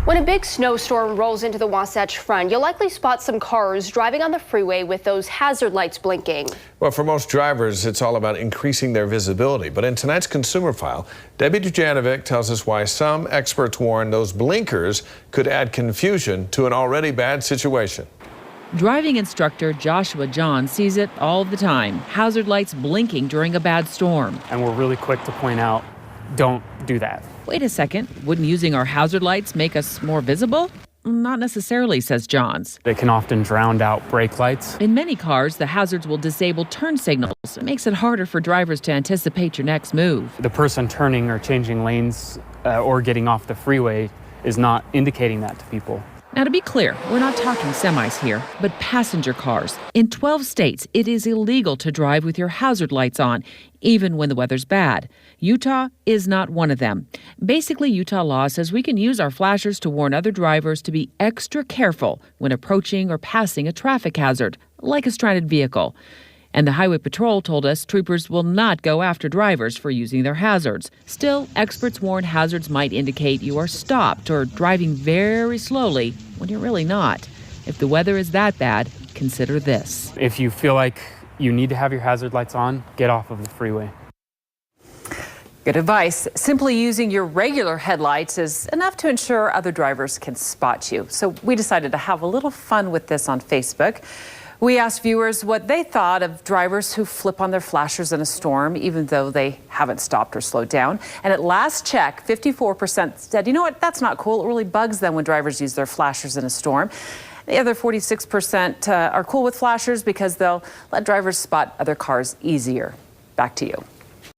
When a big snowstorm rolls into the Wasatch Front, you'll likely spot some cars driving on the freeway with those hazard lights blinking. Well, for most drivers, it's all about increasing their visibility. But in tonight's Consumer File, Debbie Dujanovic tells us why some experts warn those blinkers could add confusion to an already bad situation. Driving instructor Joshua John sees it all the time. Hazard lights blinking during a bad storm. And we're really quick to point out, don't do that. Wait a second, wouldn't using our hazard lights make us more visible? Not necessarily, says Johns. They can often drown out brake lights. In many cars, the hazards will disable turn signals. It makes it harder for drivers to anticipate your next move. The person turning or changing lanes or getting off the freeway is not indicating that to people. Now, to be clear, we're not talking semis here, but passenger cars. In 12 states, it is illegal to drive with your hazard lights on, even when the weather's bad. Utah is not one of them. Basically, Utah law says we can use our flashers to warn other drivers to be extra careful when approaching or passing a traffic hazard, like a stranded vehicle. And the Highway Patrol told us troopers will not go after drivers for using their hazards. Still, experts warn hazards might indicate you are stopped or driving very slowly when you're really not. If the weather is that bad, consider this. If you feel like you need to have your hazard lights on, get off of the freeway. Good advice. Simply using your regular headlights is enough to ensure other drivers can spot you. So we decided to have a little fun with this on Facebook. We asked viewers what they thought of drivers who flip on their flashers in a storm, even though they haven't stopped or slowed down. And at last check, 54% said, you know what, that's not cool. It really bugs them when drivers use their flashers in a storm. The other 46% are cool with flashers because they'll let drivers spot other cars easier. Back to you.